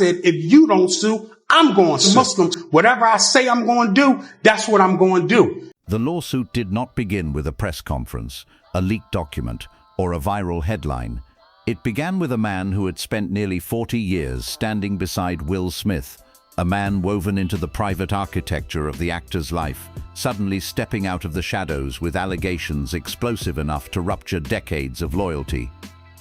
said, if you don't sue, I'm going to sue. Muslims, whatever I say I'm going to do, that's what I'm going to do. The lawsuit did not begin with a press conference, a leaked document, or a viral headline. It began with a man who had spent nearly 40 years standing beside Will Smith, a man woven into the private architecture of the actor's life, suddenly stepping out of the shadows with allegations explosive enough to rupture decades of loyalty.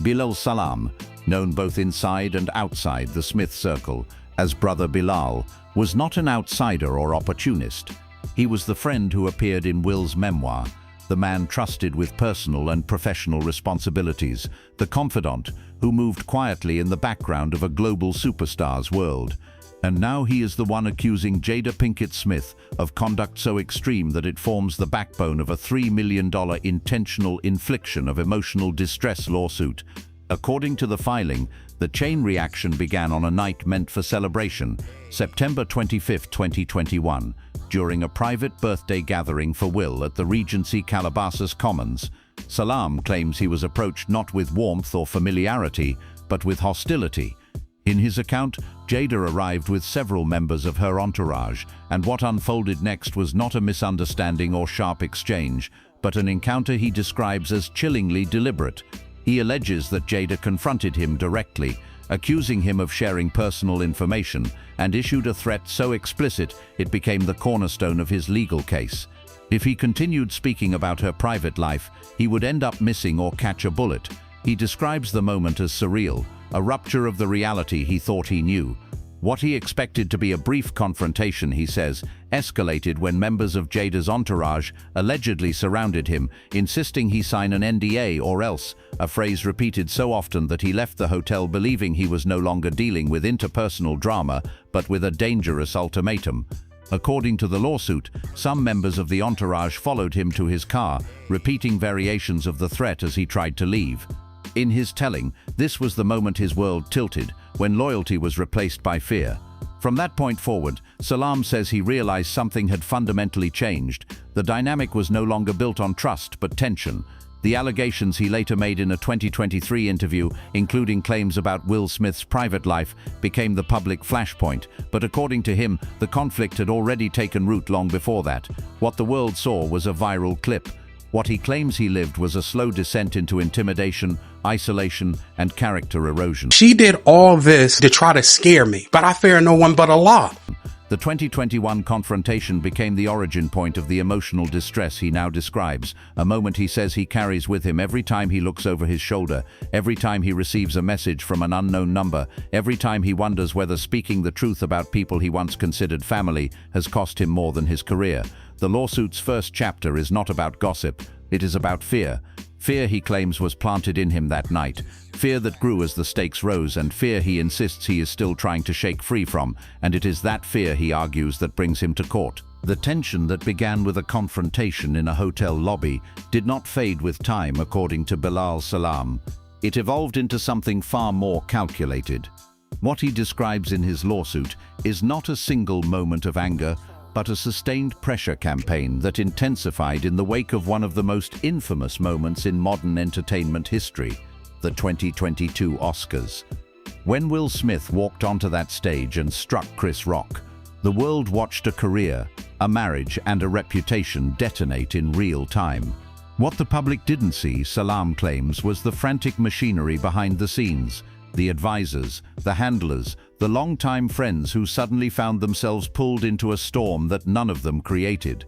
Bilal Salam, known both inside and outside the Smith circle as Brother Bilal, was not an outsider or opportunist. He was the friend who appeared in Will's memoir, the man trusted with personal and professional responsibilities, the confidant who moved quietly in the background of a global superstar's world. And now he is the one accusing Jada Pinkett Smith of conduct so extreme that it forms the backbone of a $3 million intentional infliction of emotional distress lawsuit. According to the filing, the chain reaction began on a night meant for celebration, September 25, 2021, during a private birthday gathering for Will at the Regency Calabasas Commons. Salam claims he was approached not with warmth or familiarity, but with hostility. In his account, Jada arrived with several members of her entourage, and what unfolded next was not a misunderstanding or sharp exchange, but an encounter he describes as chillingly deliberate. He alleges that Jada confronted him directly, accusing him of sharing personal information, and issued a threat so explicit it became the cornerstone of his legal case. If he continued speaking about her private life, he would end up missing or catch a bullet. He describes the moment as surreal, a rupture of the reality he thought he knew. What he expected to be a brief confrontation, he says, escalated when members of Jada's entourage allegedly surrounded him, insisting he sign an NDA or else, a phrase repeated so often that he left the hotel believing he was no longer dealing with interpersonal drama, but with a dangerous ultimatum. According to the lawsuit, some members of the entourage followed him to his car, repeating variations of the threat as he tried to leave. In his telling, this was the moment his world tilted, when loyalty was replaced by fear. From that point forward, Salam says he realized something had fundamentally changed. The dynamic was no longer built on trust, but tension. The allegations he later made in a 2023 interview, including claims about Will Smith's private life, became the public flashpoint, but according to him, the conflict had already taken root long before that. What the world saw was a viral clip. What he claims he lived was a slow descent into intimidation, isolation, and character erosion. She did all this to try to scare me, but I fear no one but Allah. The 2021 confrontation became the origin point of the emotional distress he now describes, a moment he says he carries with him every time he looks over his shoulder, every time he receives a message from an unknown number, every time he wonders whether speaking the truth about people he once considered family has cost him more than his career. The lawsuit's first chapter is not about gossip, it is about fear. Fear, he claims, was planted in him that night. Fear that grew as the stakes rose, and fear he insists he is still trying to shake free from, and it is that fear, he argues, that brings him to court. The tension that began with a confrontation in a hotel lobby did not fade with time, according to Bilal Salam. It evolved into something far more calculated. What he describes in his lawsuit is not a single moment of anger, but a sustained pressure campaign that intensified in the wake of one of the most infamous moments in modern entertainment history, the 2022 Oscars. When Will Smith walked onto that stage and struck Chris Rock, the world watched a career, a marriage, and a reputation detonate in real time. What the public didn't see, Salam claims, was the frantic machinery behind the scenes, the advisors, the handlers, the longtime friends who suddenly found themselves pulled into a storm that none of them created.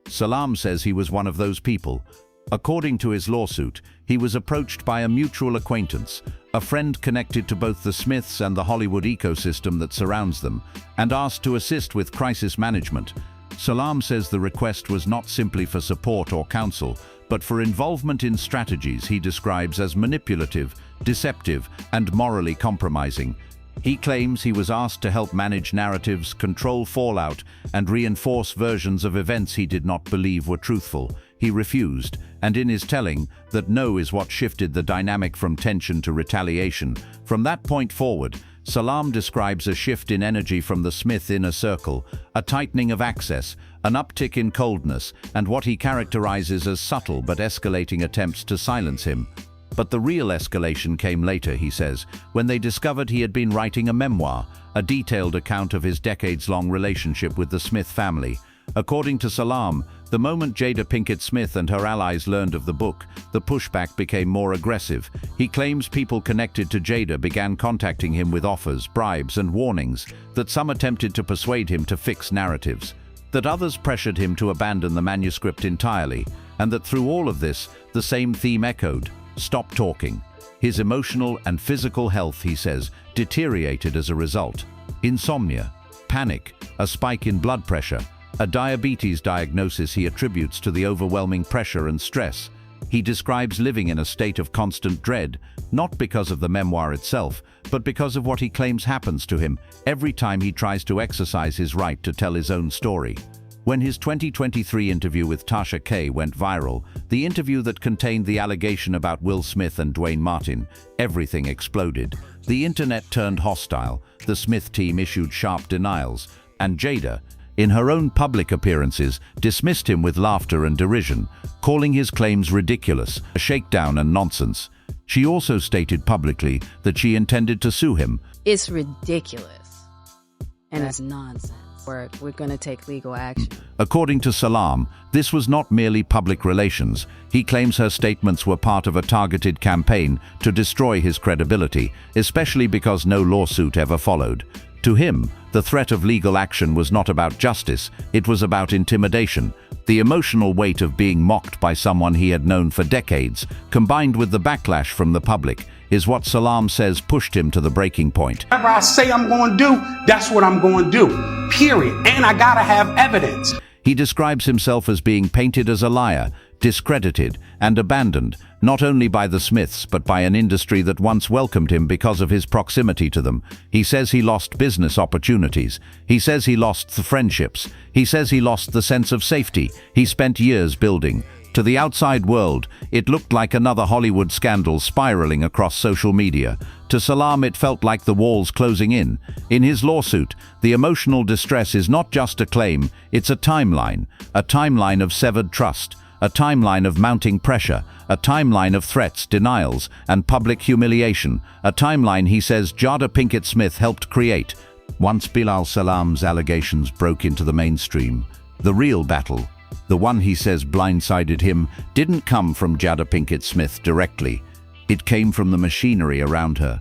Salam says he was one of those people. According to his lawsuit, he was approached by a mutual acquaintance, a friend connected to both the Smiths and the Hollywood ecosystem that surrounds them, and asked to assist with crisis management. Salam says the request was not simply for support or counsel, but for involvement in strategies he describes as manipulative, deceptive, and morally compromising. He claims he was asked to help manage narratives, control fallout, and reinforce versions of events he did not believe were truthful. He refused, and in his telling, that no is what shifted the dynamic from tension to retaliation. From that point forward, Salam describes a shift in energy from the Smith inner circle, a tightening of access, an uptick in coldness, and what he characterizes as subtle but escalating attempts to silence him. But the real escalation came later, he says, when they discovered he had been writing a memoir, a detailed account of his decades-long relationship with the Smith family. According to Salam, the moment Jada Pinkett Smith and her allies learned of the book, the pushback became more aggressive. He claims people connected to Jada began contacting him with offers, bribes, and warnings, that some attempted to persuade him to fix narratives, that others pressured him to abandon the manuscript entirely, and that through all of this, the same theme echoed: stop talking. His emotional and physical health, he says, deteriorated as a result. Insomnia, panic, a spike in blood pressure, a diabetes diagnosis he attributes to the overwhelming pressure and stress. He describes living in a state of constant dread, not because of the memoir itself, but because of what he claims happens to him every time he tries to exercise his right to tell his own story. When his 2023 interview with Tasha K went viral, the interview that contained the allegation about Will Smith and Dwayne Martin, everything exploded. The internet turned hostile, the Smith team issued sharp denials, and Jada, in her own public appearances, dismissed him with laughter and derision, calling his claims ridiculous, a shakedown and nonsense. She also stated publicly that she intended to sue him. It's ridiculous, and it's nonsense. We're going to take legal action. According to Salam, this was not merely public relations. He claims her statements were part of a targeted campaign to destroy his credibility, especially because no lawsuit ever followed. To him, the threat of legal action was not about justice, it was about intimidation. The emotional weight of being mocked by someone he had known for decades, combined with the backlash from the public, is what Salam says pushed him to the breaking point. Whatever I say I'm going to do, that's what I'm going to do, period. And I gotta have evidence. He describes himself as being painted as a liar, discredited, and abandoned, not only by the Smiths but by an industry that once welcomed him because of his proximity to them. He says he lost business opportunities. He says he lost the friendships. He says he lost the sense of safety he spent years building. To the outside world, it looked like another Hollywood scandal spiraling across social media. To Salam, it felt like the walls closing in. In his lawsuit, the emotional distress is not just a claim, it's a timeline of severed trust, a timeline of mounting pressure, a timeline of threats, denials, and public humiliation, a timeline he says Jada Pinkett Smith helped create. Once Bilal Salam's allegations broke into the mainstream, the real battle, the one he says blindsided him, didn't come from Jada Pinkett Smith directly. It came from the machinery around her.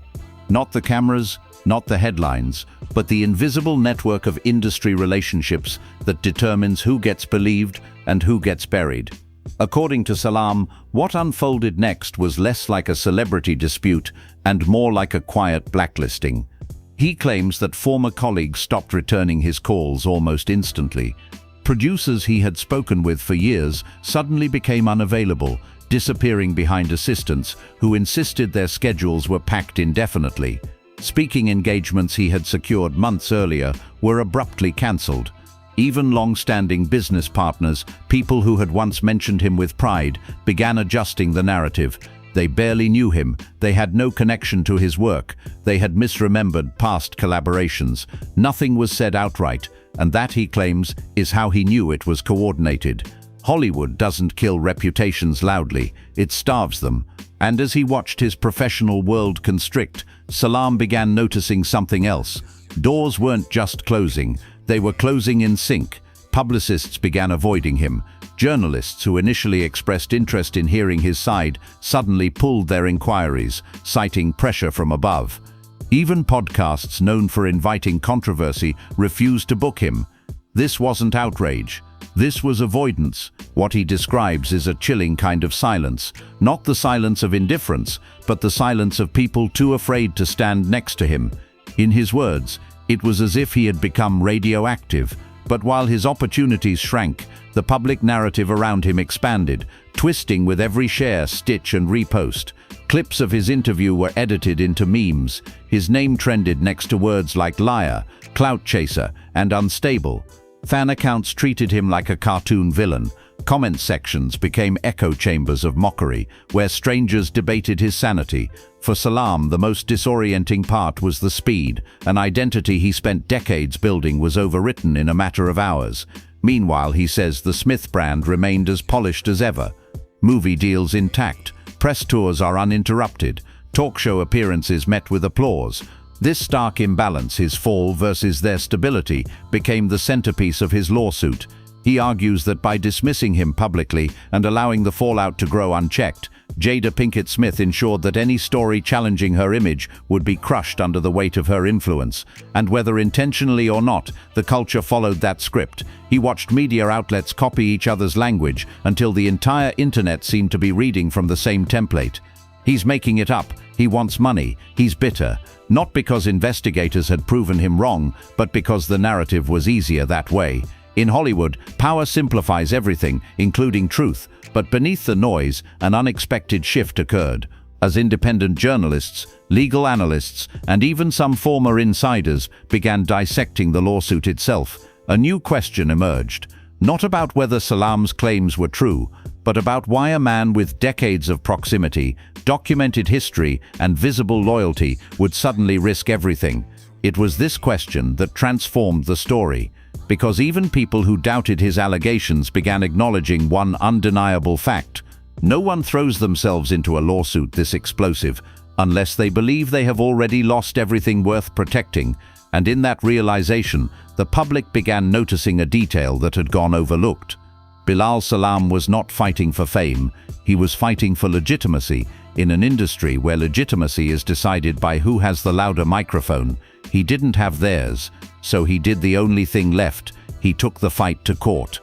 Not the cameras, not the headlines, but the invisible network of industry relationships that determines who gets believed and who gets buried. According to Salam, what unfolded next was less like a celebrity dispute and more like a quiet blacklisting. He claims that former colleagues stopped returning his calls almost instantly. Producers he had spoken with for years suddenly became unavailable, disappearing behind assistants who insisted their schedules were packed indefinitely. Speaking engagements he had secured months earlier were abruptly cancelled. Even long-standing business partners, people who had once mentioned him with pride, began adjusting the narrative. They barely knew him, they had no connection to his work, they had misremembered past collaborations. Nothing was said outright, and that, he claims, is how he knew it was coordinated. Hollywood doesn't kill reputations loudly, it starves them. And as he watched his professional world constrict, Salam began noticing something else. Doors weren't just closing, they were closing in sync. Publicists began avoiding him. Journalists who initially expressed interest in hearing his side suddenly pulled their inquiries, citing pressure from above. Even podcasts known for inviting controversy refused to book him. This wasn't outrage. This was avoidance. What he describes is a chilling kind of silence. Not the silence of indifference, but the silence of people too afraid to stand next to him. In his words, it was as if he had become radioactive. But while his opportunities shrank, the public narrative around him expanded, twisting with every share, stitch, and repost. Clips of his interview were edited into memes. His name trended next to words like liar, clout chaser, and unstable. Fan accounts treated him like a cartoon villain. Comment sections became echo chambers of mockery, where strangers debated his sanity. For Salam, the most disorienting part was the speed. An identity he spent decades building was overwritten in a matter of hours. Meanwhile, he says the Smith brand remained as polished as ever. Movie deals intact, Press tours are uninterrupted. Talk show appearances met with applause. This stark imbalance, his fall versus their stability, became the centerpiece of his lawsuit. He argues that by dismissing him publicly and allowing the fallout to grow unchecked, Jada Pinkett Smith ensured that any story challenging her image would be crushed under the weight of her influence. And whether intentionally or not, the culture followed that script. He watched media outlets copy each other's language until the entire internet seemed to be reading from the same template. He's making it up. He wants money. He's bitter. Not because investigators had proven him wrong, but because the narrative was easier that way. In Hollywood, power simplifies everything, including truth, but beneath the noise, an unexpected shift occurred. As independent journalists, legal analysts, and even some former insiders began dissecting the lawsuit itself, a new question emerged. Not about whether Salam's claims were true, but about why a man with decades of proximity, documented history, and visible loyalty would suddenly risk everything. It was this question that transformed the story, because even people who doubted his allegations began acknowledging one undeniable fact. No one throws themselves into a lawsuit this explosive unless they believe they have already lost everything worth protecting, and in that realization, the public began noticing a detail that had gone overlooked. Bilal Salam was not fighting for fame, he was fighting for legitimacy. In an industry where legitimacy is decided by who has the louder microphone, he didn't have theirs, so he did the only thing left. He took the fight to court.